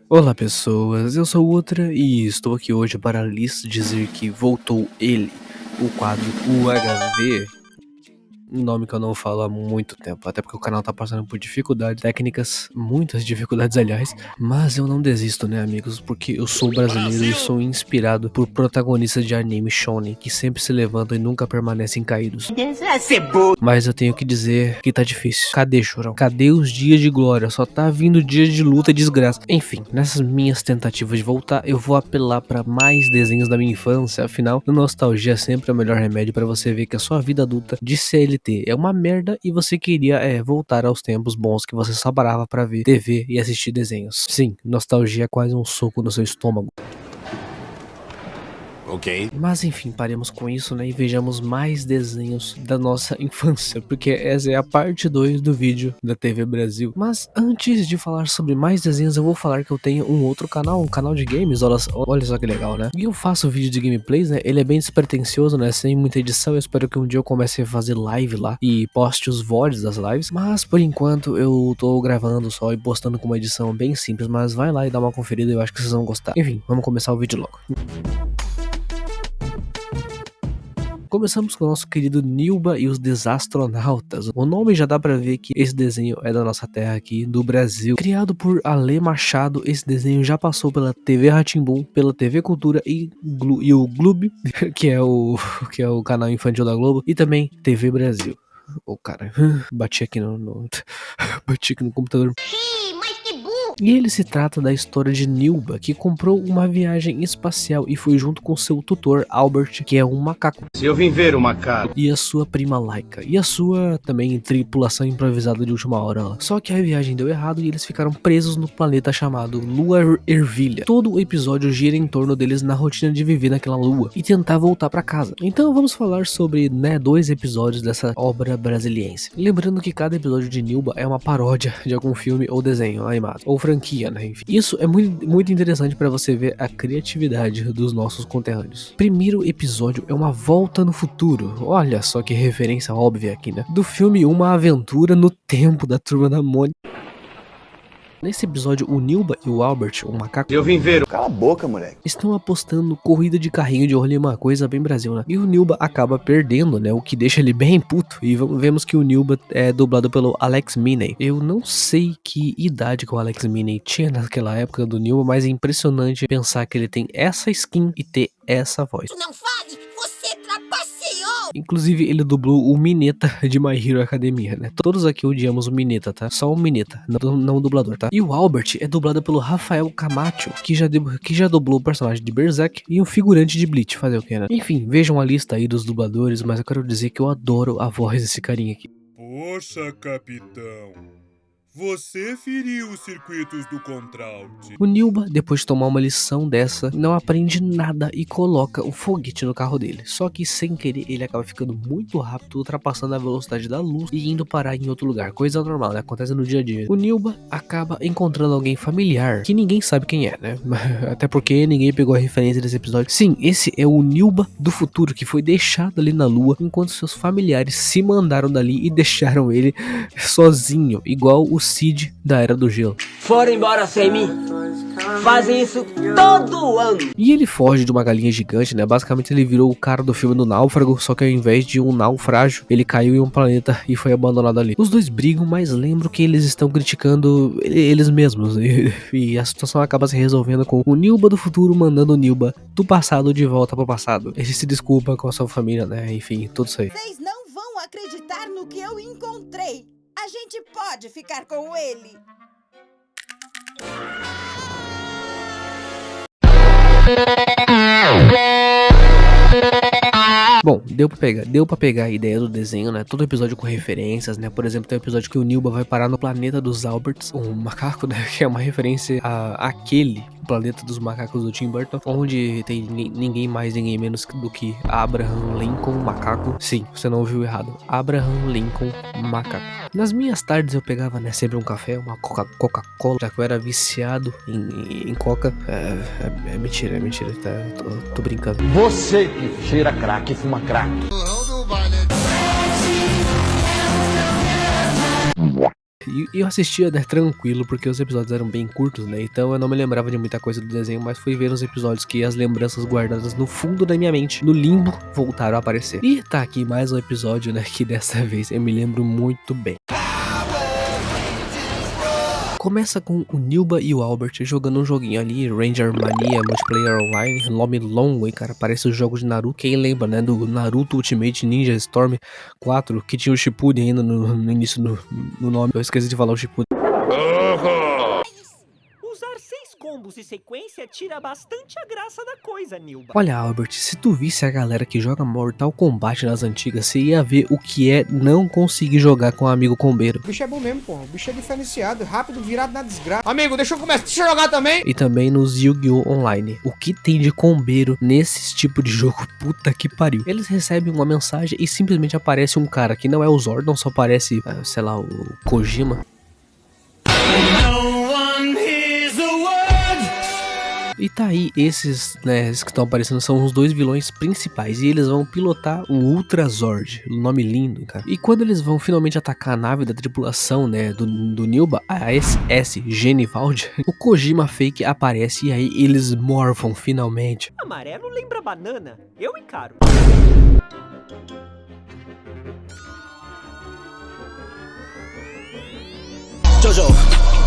Olá pessoas, eu sou Ultra e estou aqui hoje para lhes dizer que voltou ele, o quadro UHV, um nome que eu não falo há muito tempo, até porque o canal tá passando por dificuldades técnicas, muitas dificuldades aliás, mas eu não desisto, né amigos, porque eu sou brasileiro e sou inspirado por protagonistas de anime shonen que sempre se levantam e nunca permanecem caídos. Mas eu tenho que dizer que tá difícil. Cadê, Chorão? Cadê os dias de glória? Só tá vindo dias de luta e desgraça. Enfim, nessas minhas tentativas de voltar, eu vou apelar para mais desenhos da minha infância, afinal, nostalgia é sempre o melhor remédio para você ver que a sua vida adulta de CLT é uma merda e você queria voltar aos tempos bons que você só parava pra ver TV e assistir desenhos. Sim, nostalgia é quase um soco no seu estômago. Ok. Mas enfim, paremos com isso, né, e vejamos mais desenhos da nossa infância, porque essa é a parte 2 do vídeo da TV Brasil. Mas antes de falar sobre mais desenhos, eu vou falar que eu tenho um outro canal, um canal de games, olha só que legal, né? E eu faço vídeo de gameplays, né, ele é bem despretensioso, né, sem muita edição, eu espero que um dia eu comece a fazer live lá e poste os VODs das lives, mas por enquanto eu tô gravando só e postando com uma edição bem simples, mas vai lá e dá uma conferida, eu acho que vocês vão gostar. Enfim, vamos começar o vídeo logo. Começamos com o nosso querido Nilba e os Desastronautas. O nome já dá pra ver que esse desenho é da nossa terra aqui, do Brasil. Criado por Ale Machado, esse desenho já passou pela TV Rá-Tim-Bum, pela TV Cultura e o Gloob, que é o canal infantil da Globo, e também TV Brasil. Oh, cara, bati aqui bati aqui no computador. E ele se trata da história de Nilba, que comprou uma viagem espacial e foi junto com seu tutor Albert, que é um macaco. Se eu vim ver o macaco. E a sua prima Laika. E a sua também tripulação improvisada de última hora lá. Só que a viagem deu errado e eles ficaram presos no planeta chamado Lua Ervilha. Todo o episódio gira em torno deles na rotina de viver naquela lua e tentar voltar pra casa. Então vamos falar sobre, 2 episódios dessa obra brasiliense. Lembrando que cada episódio de Nilba é uma paródia de algum filme ou desenho animado, ou franquia, né? Enfim, isso é muito interessante para você ver a criatividade dos nossos conterrâneos. Primeiro episódio é uma volta no futuro. Olha só que referência óbvia aqui, né? Do filme Uma Aventura no Tempo, da Turma da Mônica. Nesse episódio, o Nilba e o Albert, o macaco, Eu vim ver. Cala a boca, moleque. estão apostando corrida de carrinho de rolê, uma coisa bem Brasil, né? E o Nilba acaba perdendo, né? O que deixa ele bem puto. E vemos que o Nilba é dublado pelo Alex Miney. Eu não sei que idade que o Alex Miney tinha naquela época do Nilba, mas é impressionante pensar que ele tem essa skin e ter essa voz. Não fale, você trapaceou! Inclusive, ele dublou o Mineta de My Hero Academia, né? Todos aqui odiamos o Mineta, tá? Só o Mineta, não o dublador, tá? E o Albert é dublado pelo Rafael Camacho, que já dublou o personagem de Berserk e um figurante de Bleach, fazer o que, né? Enfim, vejam a lista aí dos dubladores, mas eu quero dizer que eu adoro a voz desse carinha aqui. Poxa, capitão. Você feriu os circuitos do Contralt. O Nilba, depois de tomar uma lição dessa, não aprende nada e coloca um foguete no carro dele. Só que sem querer ele acaba ficando muito rápido, ultrapassando a velocidade da luz e indo parar em outro lugar. Coisa normal, né? Acontece no dia a dia. O Nilba acaba encontrando alguém familiar, que ninguém sabe quem é, né? Até porque ninguém pegou a referência desse episódio. Sim, esse é o Nilba do futuro, que foi deixado ali na lua, enquanto seus familiares se mandaram dali e deixaram ele sozinho, igual o Cid da Era do Gelo. Foram embora sem mim. Fazem isso todo ano. E ele foge de uma galinha gigante, né? Basicamente ele virou o cara do filme do Náufrago, só que ao invés de um naufrágio, ele caiu em um planeta e foi abandonado ali. Os dois brigam, mas lembro que eles estão criticando eles mesmos. E a situação acaba se resolvendo com o Nilba do futuro mandando o Nilba do passado de volta pro passado. Ele se desculpa com a sua família, né? Enfim, tudo isso aí. Vocês não vão acreditar no que eu encontrei. A gente pode ficar com ele. Bom, deu pra pegar a ideia do desenho, né? Todo episódio com referências, né? Por exemplo, tem um episódio que o Nilba vai parar no planeta dos Alberts, um macaco, né? Que é uma referência àquele planeta dos macacos do Tim Burton, onde tem ninguém mais, ninguém menos do que Abraham Lincoln, macaco. Sim, você não ouviu errado. Abraham Lincoln, macaco. Nas minhas tardes eu pegava, né, sempre um café, uma Coca-Cola, já que eu era viciado em Coca. É mentira, tá? Tô brincando. Você que cheira crack e fuma crack. E eu assistia, né, tranquilo, porque os episódios eram bem curtos, né? Então eu não me lembrava de muita coisa do desenho, mas fui ver os episódios que as lembranças guardadas no fundo da minha mente, no limbo, voltaram a aparecer. E tá aqui mais um episódio, né, que dessa vez eu me lembro muito bem. Começa com o Nilba e o Albert jogando um joguinho ali, Ranger Mania Multiplayer Online, nome longo, hein, cara, parece os jogos de Naruto. Quem lembra, né, do Naruto Ultimate Ninja Storm 4, que tinha o Shippuden ainda no início no nome, eu esqueci de falar o Shippuden. Usar 6 combos e sequência tira bastante a graça da coisa, Nilba. Olha, Albert, se tu visse a galera que joga Mortal Kombat nas antigas, você ia ver o que é não conseguir jogar com um amigo combeiro. O bicho é bom mesmo, porra. O bicho é diferenciado, rápido, virado na desgraça. Amigo, deixa eu jogar também. E também nos Yu-Gi-Oh! Online. O que tem de combeiro nesse tipo de jogo? Puta que pariu. Eles recebem uma mensagem e simplesmente aparece um cara que não é o Zordon, só aparece, sei lá, o Kojima. E tá aí, esses que estão aparecendo são os dois vilões principais. E eles vão pilotar o Ultra Zord. Nome lindo, cara. E quando eles vão finalmente atacar a nave da tripulação, né, do Nilba, a SS Genivaldi, o Kojima Fake aparece e aí eles morfam finalmente. Amarelo lembra banana. Eu encaro. Jojo,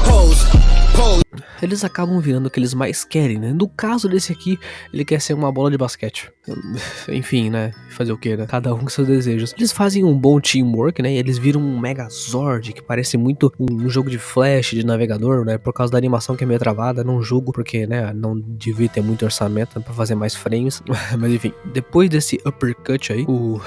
pose. Eles acabam virando o que eles mais querem, né? No caso desse aqui, ele quer ser uma bola de basquete. Enfim, né? Fazer o que, né? Cada um com seus desejos. Eles fazem um bom teamwork, né? E eles viram um Megazord, que parece muito um jogo de flash, de navegador, né? Por causa da animação que é meio travada. Não julgo, porque, né? Não devia ter muito orçamento pra fazer mais frames. Mas enfim, depois desse uppercut aí, o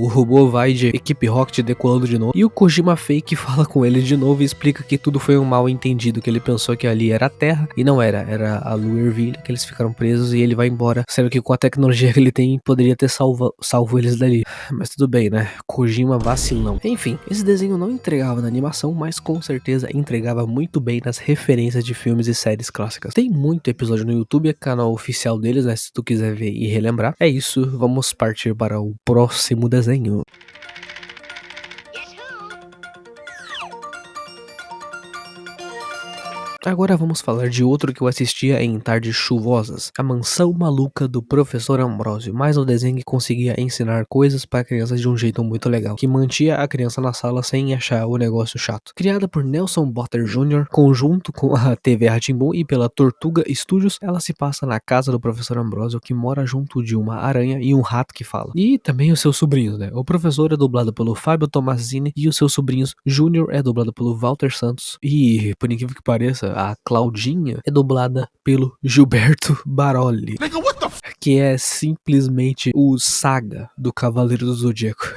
robô vai de Equipe Rocket decolando de novo. E o Kojima Fake fala com ele de novo e explica que tudo foi um mal entendido, que ele pensou que ali era a Terra, e não era a Lua Ervilha, que eles ficaram presos e ele vai embora, sendo que com a tecnologia que ele tem, poderia ter salvo eles dali. Mas tudo bem, né? Kojima vacilão. Enfim, esse desenho não entregava na animação, mas com certeza entregava muito bem nas referências de filmes e séries clássicas. Tem muito episódio no YouTube, é canal oficial deles, né? Se tu quiser ver e relembrar. É isso, vamos partir para o próximo desenho. Agora vamos falar de outro que eu assistia em tardes chuvosas, A Mansão Maluca do Professor Ambrósio, mais um desenho que conseguia ensinar coisas para crianças de um jeito muito legal, que mantia a criança na sala sem achar o negócio chato. Criada por Nelson Botter Jr., conjunto com a TV Rá-Tim-Bum e pela Tortuga Studios, ela se passa na casa do Professor Ambrósio, que mora junto de uma aranha e um rato que fala. E também os seus sobrinhos, né? O professor é dublado pelo Fábio Tomasini e os seus sobrinhos Júnior é dublado pelo Walter Santos e, por incrível que pareça, a Claudinha é dublada pelo Gilberto Baroli, que é simplesmente o Saga do Cavaleiro do Zodíaco.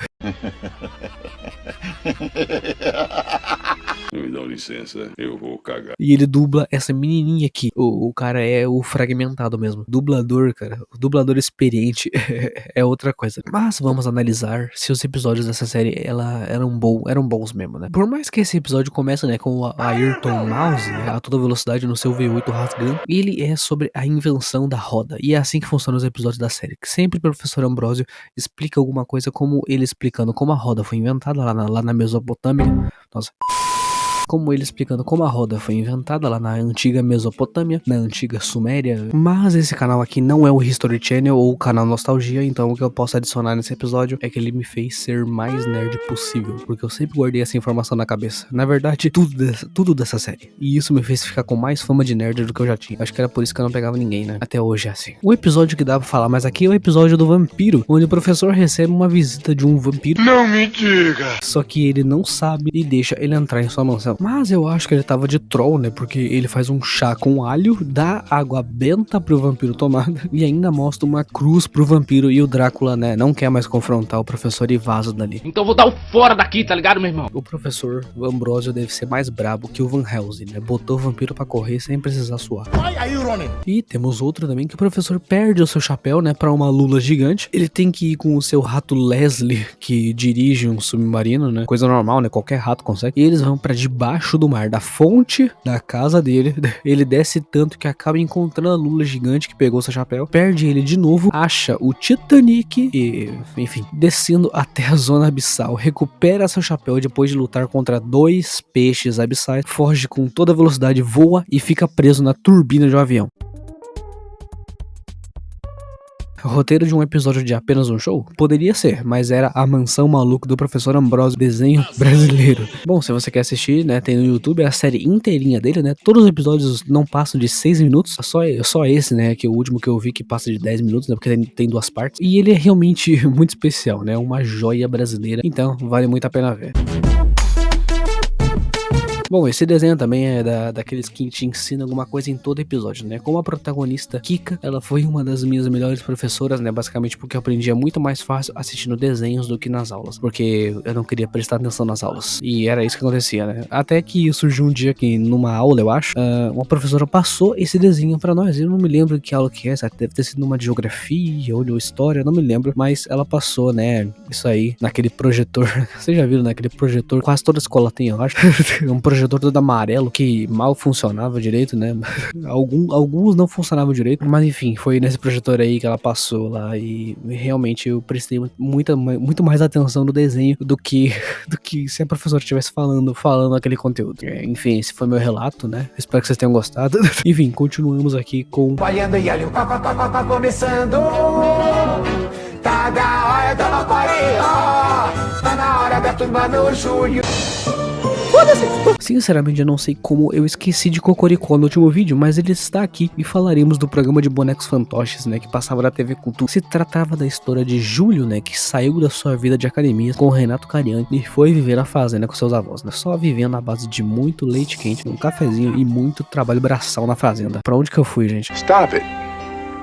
Me dá licença, eu vou cagar. E ele dubla essa menininha aqui. O cara é o fragmentado mesmo. Dublador, cara. O dublador experiente é outra coisa. Mas vamos analisar se os episódios dessa série eram bons mesmo, né? Por mais que esse episódio comece, né, com o Ayrton Mouse a toda velocidade no seu V8 rasgando, ele é sobre a invenção da roda. E é assim que funcionam os episódios da série. Que sempre o professor Ambrósio explica alguma coisa, como ele explicando como a roda foi inventada lá na Mesopotâmia. Nossa. Como ele explicando como a roda foi inventada lá na antiga Mesopotâmia, na antiga Suméria. Mas esse canal aqui não é o History Channel ou o canal Nostalgia, então o que eu posso adicionar nesse episódio é que ele me fez ser mais nerd possível, porque eu sempre guardei essa informação na cabeça. Na verdade, tudo dessa série. E isso me fez ficar com mais fama de nerd do que eu já tinha. Acho que era por isso que eu não pegava ninguém, né? Até hoje é assim. O episódio que dá pra falar mais aqui é o episódio do vampiro, onde o professor recebe uma visita de um vampiro. Não me diga! Só que ele não sabe e deixa ele entrar em sua mansão. Mas eu acho que ele tava de troll, né? Porque ele faz um chá com alho, dá água benta pro vampiro tomar e ainda mostra uma cruz pro vampiro, e o Drácula, né, não quer mais confrontar o professor e vaza dali. Então vou dar o fora daqui, tá ligado, meu irmão? O professor Ambrósio deve ser mais brabo que o Van Helsing, né? Botou o vampiro pra correr sem precisar suar. E temos outro também que o professor perde o seu chapéu, né, pra uma lula gigante. Ele tem que ir com o seu rato Leslie, que dirige um submarino, né? Coisa normal, né? Qualquer rato consegue. E eles vão pra debaixo embaixo do mar, da fonte da casa dele. Ele desce tanto que acaba encontrando a lula gigante que pegou seu chapéu, perde ele de novo, acha o Titanic e, enfim, descendo até a zona abissal, recupera seu chapéu depois de lutar contra 2 peixes abissais, foge com toda a velocidade, voa e fica preso na turbina de um avião. Roteiro de um episódio de apenas um show? Poderia ser, mas era A Mansão Maluca do Professor Ambrosio, desenho brasileiro. Bom, se você quer assistir, né, tem no YouTube a série inteirinha dele, né, todos os episódios não passam de 6 minutos, só esse, né, que é o último que eu vi que passa de 10 minutos, né, porque tem 2 partes, e ele é realmente muito especial, né, uma joia brasileira, então vale muito a pena ver. Bom, esse desenho também é daqueles que te ensinam alguma coisa em todo episódio, né? Como a protagonista Kika, ela foi uma das minhas melhores professoras, né? Basicamente porque eu aprendia muito mais fácil assistindo desenhos do que nas aulas. Porque eu não queria prestar atenção nas aulas. E era isso que acontecia, né? Até que surgiu um dia que, numa aula, eu acho, uma professora passou esse desenho pra nós. Eu não me lembro que aula que é, deve ter sido uma de geografia ou de história, eu não me lembro. Mas ela passou, né? Isso aí, naquele projetor. Vocês já viram, né? Aquele projetor, quase toda escola tem, eu acho. Um projetor todo amarelo que mal funcionava direito, né? Alguns não funcionavam direito, mas enfim, foi nesse projetor aí que ela passou lá e realmente eu prestei muito mais atenção no desenho do que se a professora estivesse falando aquele conteúdo. Enfim, esse foi meu relato, né? Espero que vocês tenham gostado. Enfim, continuamos aqui com Falhando e ali, começando. Tá da hora da Macaria, tá na hora da turma no Júlio. Sinceramente, eu não sei como eu esqueci de Cocoricó no último vídeo, mas ele está aqui e falaremos do programa de bonecos fantoches, né, que passava na TV Cultura. Se tratava da história de Júlio, né, que saiu da sua vida de academia com o Renato Cariani e foi viver na fazenda com seus avós, né, só vivendo à base de muito leite quente, um cafezinho e muito trabalho braçal na fazenda. Pra onde que eu fui, gente? Stop it.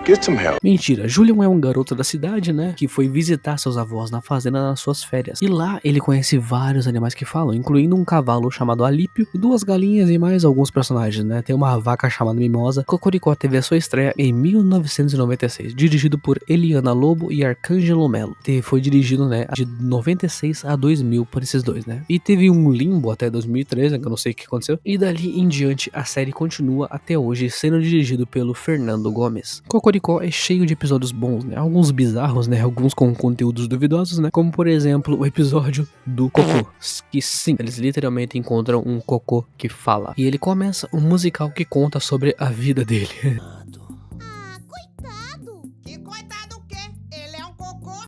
Get some help. Mentira, Júlio é um garoto da cidade, né, que foi visitar seus avós na fazenda nas suas férias. E lá ele conhece vários animais que falam, incluindo um cavalo chamado Alípio, 2 galinhas e mais alguns personagens, né. Tem uma vaca chamada Mimosa. Cocoricó teve a sua estreia em 1996, dirigido por Eliana Lobo e Arcângelo Melo. Foi dirigido, né, de 96 a 2000 por esses dois, né. E teve um limbo até 2013, né, que eu não sei o que aconteceu. E dali em diante a série continua até hoje, sendo dirigido pelo Fernando Gomes. Cocoricó é cheio de episódios bons, né? Alguns bizarros, né? Alguns com conteúdos duvidosos, né? Como, por exemplo, o episódio do cocô. Que sim, eles literalmente encontram um cocô que fala. E ele começa um musical que conta sobre a vida dele.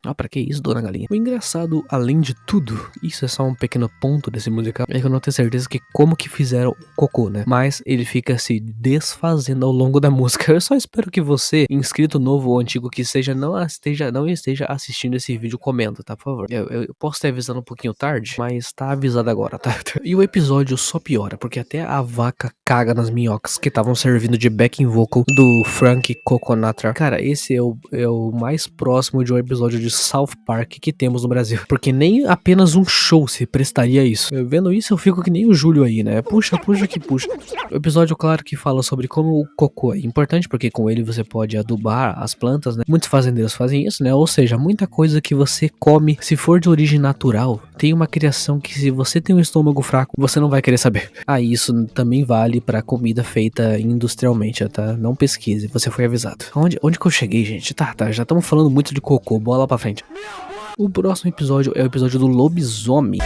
Ah, pra que isso, dona Galinha? O engraçado, além de tudo, isso é só um pequeno ponto desse musical, é que eu não tenho certeza que como que fizeram o cocô, né? Mas ele fica se desfazendo ao longo da música. Eu só espero que você, inscrito novo ou antigo que seja, não esteja assistindo esse vídeo, comenta, tá? Por favor. Eu posso estar avisando um pouquinho tarde, mas tá avisado agora, tá? E o episódio só piora, porque até a vaca caga nas minhocas que estavam servindo de backing vocal do Frank Coconatra. Cara, esse é o mais próximo de um episódio de South Park que temos no Brasil, porque nem apenas um show se prestaria a isso. Vendo isso eu fico que nem o Júlio aí, né? Puxa que puxa. O episódio, claro, que fala sobre como o cocô é importante, porque com ele você pode adubar as plantas, né? Muitos fazendeiros fazem isso, né? Ou seja, muita coisa que você come, se for de origem natural, tem uma criação que se você tem um estômago fraco, você não vai querer saber. Ah, isso também vale pra comida feita industrialmente, tá? Não pesquise, você foi avisado. Onde que eu cheguei, gente? Tá, já estamos falando muito de cocô, bola pra frente. O próximo episódio é o episódio do lobisomem.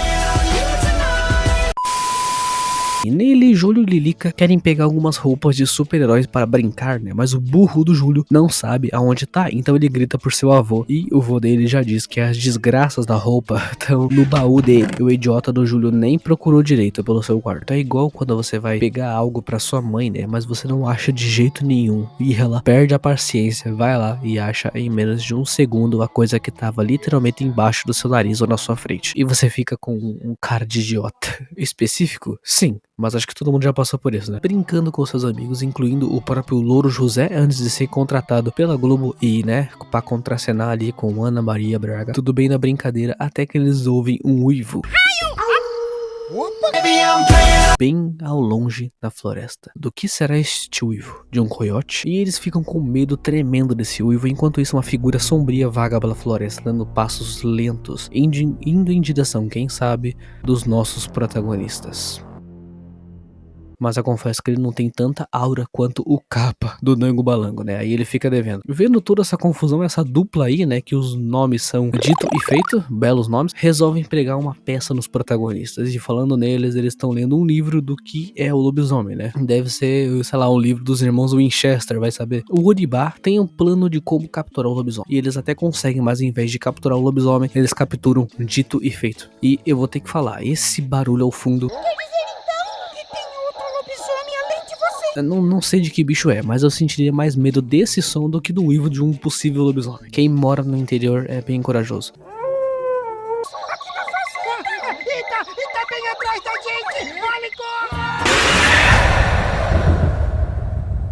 E nele, Júlio e Lilica querem pegar algumas roupas de super-heróis para brincar, né? Mas o burro do Júlio não sabe aonde tá, então ele grita por seu avô. E o avô dele já diz que as desgraças da roupa estão no baú dele. E o idiota do Júlio nem procurou direito pelo seu quarto. É igual quando você vai pegar algo pra sua mãe, né? Mas você não acha de jeito nenhum. E ela perde a paciência, vai lá e acha em menos de um segundo a coisa que tava literalmente embaixo do seu nariz ou na sua frente. E você fica com um cara de idiota. Específico? Sim. Mas acho que todo mundo já passou por isso, né? Brincando com seus amigos, incluindo o próprio Louro José, antes de ser contratado pela Globo e, né, pra contracenar ali com Ana Maria Braga. Tudo bem na brincadeira, até que eles ouvem um uivo. Bem ao longe da floresta. Do que será este uivo? De um coiote? E eles ficam com medo tremendo desse uivo, enquanto isso uma figura sombria vaga pela floresta, dando passos lentos, indo em direção, quem sabe, dos nossos protagonistas. mas eu confesso que ele não tem tanta aura quanto o capa do Dango Balango, né? Aí ele fica devendo. Vendo toda essa confusão, essa dupla aí, né, que os nomes são dito e feito, belos nomes, resolvem pregar uma peça nos protagonistas. E falando neles, eles estão lendo um livro do que é o lobisomem, né? Deve ser, sei lá, um livro dos irmãos Winchester, vai saber. O Uribá tem um plano de como capturar o lobisomem. E eles até conseguem, mas em vez de capturar o lobisomem, eles capturam dito e feito. E eu vou ter que falar, esse barulho ao fundo... Não sei de que bicho é, mas eu sentiria mais medo desse som do que do uivo de um possível lobisomem. Quem mora no interior é bem corajoso. Tá bem atrás da gente! Olha como!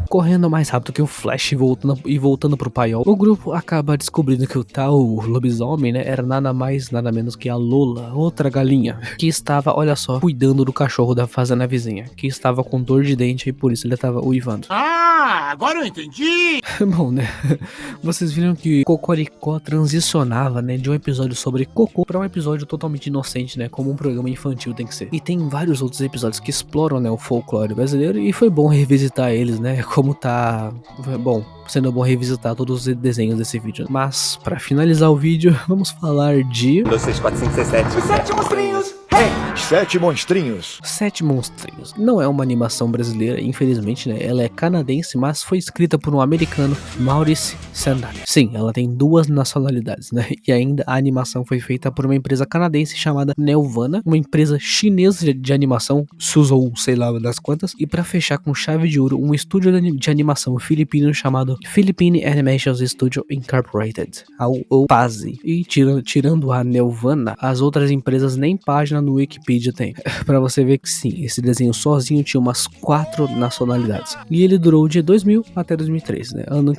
Correndo mais rápido que o Flash e voltando pro paiol, o grupo acaba descobrindo que o tal lobisomem, né, era nada mais, nada menos que a Lola, outra galinha, que estava, olha só, cuidando do cachorro da fazenda vizinha, que estava com dor de dente e por isso ele estava uivando. Ah, agora eu entendi! Bom, né, vocês viram que Cocoricó transicionava, né, de um episódio sobre cocô para um episódio totalmente inocente, né, como um programa infantil tem que ser. E tem vários outros episódios que exploram, né, o folclore brasileiro e foi bom revisitar eles, né, como tá, bom, sendo bom revisitar todos os desenhos desse vídeo. Mas, pra finalizar o vídeo, vamos falar de... 2, 3, 4, 5, 6, 7. Os 7 monstrinhos! Hey! 7 monstrinhos. 7 monstrinhos. Não é uma animação brasileira, infelizmente, né? Ela é canadense, mas foi escrita por um americano, Maurice Sendak. Sim, ela tem 2 nacionalidades, né? E ainda a animação foi feita por uma empresa canadense chamada Nelvana, uma empresa chinesa de animação, Suzhou, sei lá das quantas, e pra fechar com chave de ouro, um estúdio de animação filipino chamado Philippine Animation Studio Incorporated, ou PASI. E tirando a Nelvana, as outras empresas nem página no Wikipedia tem. Pra você ver que sim, esse desenho sozinho tinha umas 4 nacionalidades. E ele durou de 2000 até 2003, né? Ano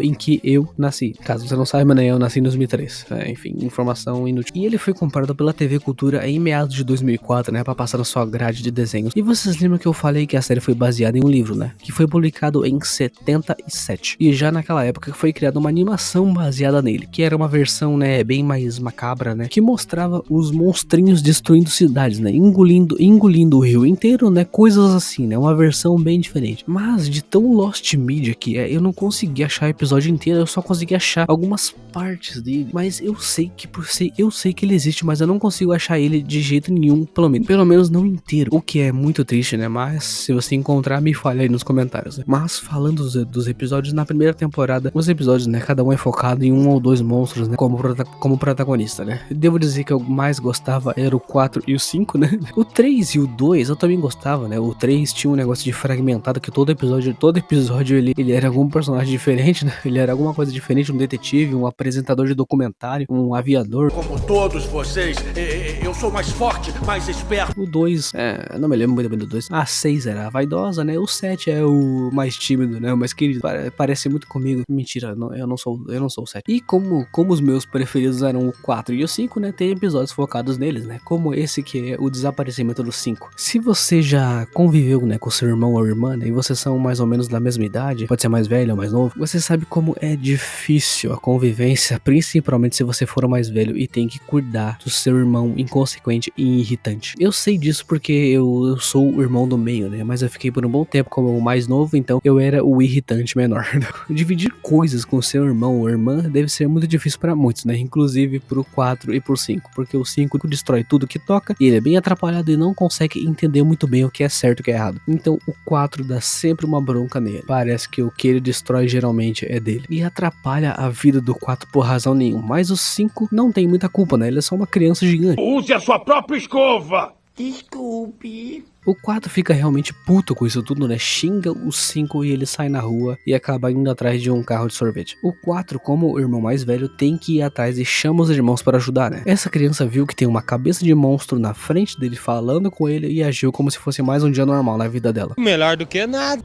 em que eu nasci. Caso você não saiba, né? Eu nasci em 2003. Enfim, informação inútil. E ele foi comprado pela TV Cultura em meados de 2004, né? Pra passar na sua grade de desenhos. E vocês lembram que eu falei que a série foi baseada em um livro, né? Que foi publicado em 77. E já naquela época foi criada uma animação baseada nele, que era uma versão, né, bem mais macabra, né? Que mostrava os monstrinhos destruindo cidades, né? Engolindo o rio inteiro, né? Coisas assim, né? Uma versão bem diferente. Mas de tão Lost Media que é, eu não consegui achar o episódio inteiro, eu só consegui achar algumas partes dele. Mas eu sei que ele existe, mas eu não consigo achar ele de jeito nenhum, pelo menos não inteiro. O que é muito triste, né? Mas se você encontrar, me fale aí nos comentários, né? Mas falando dos episódios, na primeira temporada, os episódios, né? Cada um é focado em 1 ou 2 monstros, né? Como protagonista, né? Devo dizer que eu mais gostava era o 4 e o 5, né? O 3 e o 2 eu também gostava, né? O 3 tinha um negócio de fragmentado, que todo episódio ele era algum personagem diferente, né? Ele era alguma coisa diferente, um detetive, um apresentador de documentário, um aviador. Como todos vocês, eu sou mais forte, mais esperto. O 2, eu não me lembro muito bem do 2. A 6 era a vaidosa, né? O 7 é o mais tímido, né? O mais querido. Parece muito comigo. Mentira, eu não sou o 7. E como os meus preferidos eram o 4 e o 5, né? Tem episódios focados neles, né? Como esse que é o desaparecimento do 5. Se você já conviveu, né, com seu irmão ou irmã, né, e vocês são mais ou menos da mesma idade, pode ser mais velho ou mais novo, você sabe como é difícil a convivência, principalmente se você for o mais velho e tem que cuidar do seu irmão inconsequente e irritante. Eu sei disso porque eu sou o irmão do meio, né, mas eu fiquei por um bom tempo como o mais novo, então eu era o irritante menor. Dividir coisas com seu irmão ou irmã deve ser muito difícil para muitos, né, inclusive pro 4 e pro 5, porque o 5 destrói tudo que toca e ele é bem atrapalhado e não consegue entender muito bem o que é certo e o que é errado. Então o 4 dá sempre uma bronca nele. Parece que o que ele destrói geralmente é dele. E atrapalha a vida do 4 por razão nenhuma. Mas o 5 não tem muita culpa, né? Ele é só uma criança gigante. Use a sua própria escova! Desculpe. O 4 fica realmente puto com isso tudo, né? Xinga o 5 e ele sai na rua e acaba indo atrás de um carro de sorvete. O 4, como o irmão mais velho, tem que ir atrás e chama os irmãos para ajudar, né? Essa criança viu que tem uma cabeça de monstro na frente dele falando com ele e agiu como se fosse mais um dia normal na vida dela. Melhor do que nada.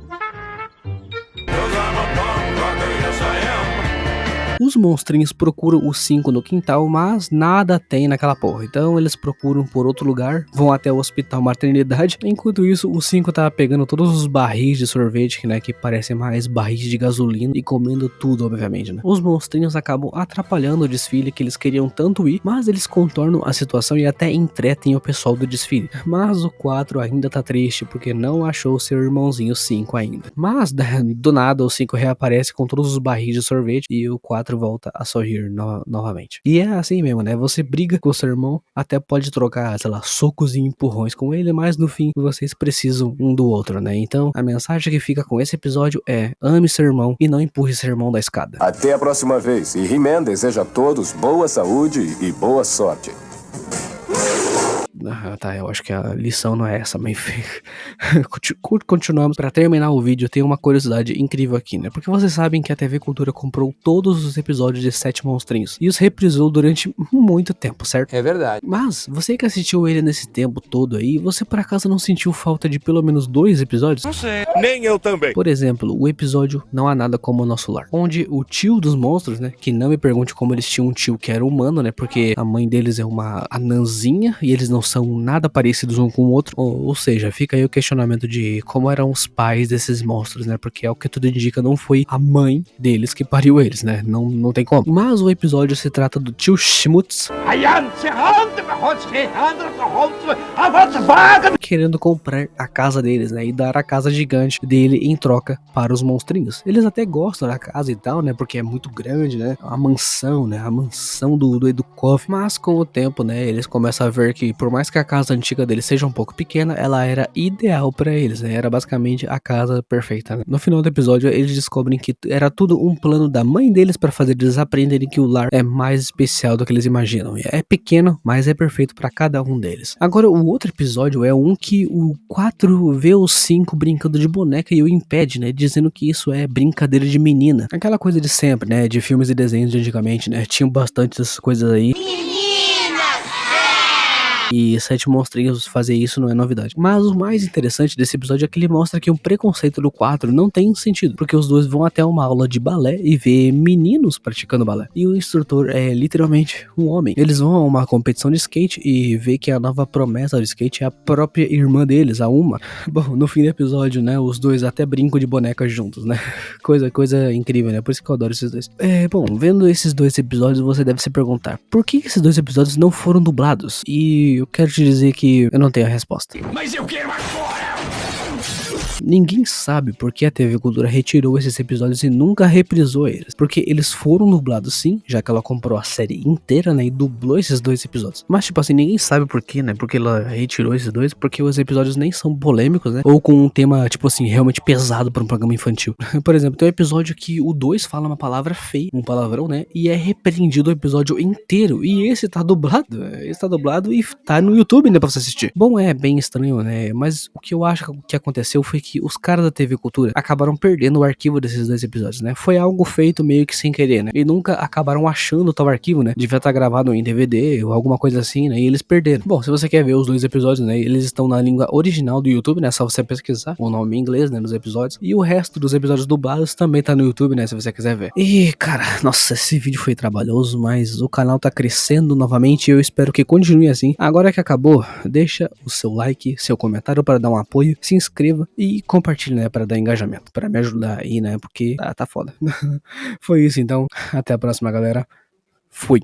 Os monstrinhos procuram o 5 no quintal, mas nada tem naquela porra. Então eles procuram por outro lugar, vão até o hospital maternidade. Enquanto isso, o 5 tá pegando todos os barris de sorvete, né, que parecem mais barris de gasolina, e comendo tudo, obviamente, né. Os monstrinhos acabam atrapalhando o desfile que eles queriam tanto ir, mas eles contornam a situação e até entretem o pessoal do desfile. Mas o 4 ainda tá triste porque não achou seu irmãozinho 5 ainda. Mas do nada o 5 reaparece com todos os barris de sorvete e o 4 volta a sorrir novamente. E é assim mesmo, né? Você briga com o seu irmão, até pode trocar, sei lá, socos e empurrões com ele, mas no fim vocês precisam um do outro, né? Então a mensagem que fica com esse episódio é: ame seu irmão e não empurre seu irmão da escada. Até a próxima vez. E He-Man deseja a todos boa saúde e boa sorte. Tá, eu acho que a lição não é essa, mas enfim. Continuamos. Pra terminar o vídeo, tem uma curiosidade incrível aqui, né? Porque vocês sabem que a TV Cultura comprou todos os episódios de 7 Monstrinhos e os reprisou durante muito tempo, certo? É verdade. Mas, você que assistiu ele nesse tempo todo aí, você por acaso não sentiu falta de pelo menos 2 episódios? Não sei. Nem eu também. Por exemplo, o episódio Não Há Nada Como o Nosso Lar, onde o tio dos monstros, né, que não me pergunte como eles tinham um tio que era humano, né, porque a mãe deles é uma anãzinha e eles não são nada parecidos um com o outro, ou seja, fica aí o questionamento de como eram os pais desses monstros, né, porque é o que tudo indica, não foi a mãe deles que pariu eles, né, não tem como. Mas o episódio se trata do tio Schmutz querendo comprar a casa deles, né, e dar a casa gigante dele em troca para os monstrinhos. Eles até gostam da casa e tal, né, porque é muito grande, né, a mansão, né, a mansão do Edukov, mas com o tempo, né, eles começam a ver que por mais que a casa antiga deles seja um pouco pequena, ela era ideal para eles, né, era basicamente a casa perfeita, né? No final do episódio, eles descobrem que era tudo um plano da mãe deles para fazer eles aprenderem que o lar é mais especial do que eles imaginam. É pequeno, mas é perfeito para cada um deles. Agora, o outro episódio é um que o 4 vê o 5 brincando de boneca e o impede, né, dizendo que isso é brincadeira de menina. Aquela coisa de sempre, né, de filmes e desenhos de antigamente, né, tinham bastante dessas coisas aí. E 7 Monstrinhos fazer isso não é novidade. Mas o mais interessante desse episódio é que ele mostra que o preconceito do 4 não tem sentido, porque os dois vão até uma aula de balé e vê meninos praticando balé. E o instrutor é literalmente um homem. Eles vão a uma competição de skate e vê que a nova promessa do skate é a própria irmã deles, a Uma. Bom, no fim do episódio, né, os dois até brincam de bonecas juntos, né? Coisa incrível, né? Por isso que eu adoro esses dois. Bom, vendo esses dois episódios, você deve se perguntar, por que esses dois episódios não foram dublados? E eu quero te dizer que eu não tenho a resposta. Mas eu quero agora! Ninguém sabe por que a TV Cultura retirou esses episódios e nunca reprisou eles. Porque eles foram dublados sim, já que ela comprou a série inteira, né, e dublou esses 2 episódios. Mas tipo assim, ninguém sabe por quê, né, porque ela retirou esses 2, porque os episódios nem são polêmicos, né, ou com um tema, tipo assim, realmente pesado para um programa infantil. Por exemplo, tem um episódio que o 2 fala uma palavra feia, um palavrão, né, e é repreendido o episódio inteiro, e esse tá dublado, e tá no YouTube, né, pra você assistir. Bom, é bem estranho, né, mas o que eu acho que aconteceu foi que os caras da TV Cultura acabaram perdendo o arquivo desses 2 episódios, né? Foi algo feito meio que sem querer, né? E nunca acabaram achando tal arquivo, né? Devia estar gravado em DVD ou alguma coisa assim, né? E eles perderam. Bom, se você quer ver os 2 episódios, né? Eles estão na língua original do YouTube, né? Só você pesquisar o nome em inglês, né? Nos episódios. E o resto dos episódios dublados também tá no YouTube, né? Se você quiser ver. E, cara, nossa, esse vídeo foi trabalhoso, mas o canal tá crescendo novamente e eu espero que continue assim. Agora que acabou, deixa o seu like, seu comentário para dar um apoio, se inscreva e compartilhe, né, para dar engajamento, para me ajudar aí, né, porque tá foda. Foi isso então, até a próxima, galera. Fui.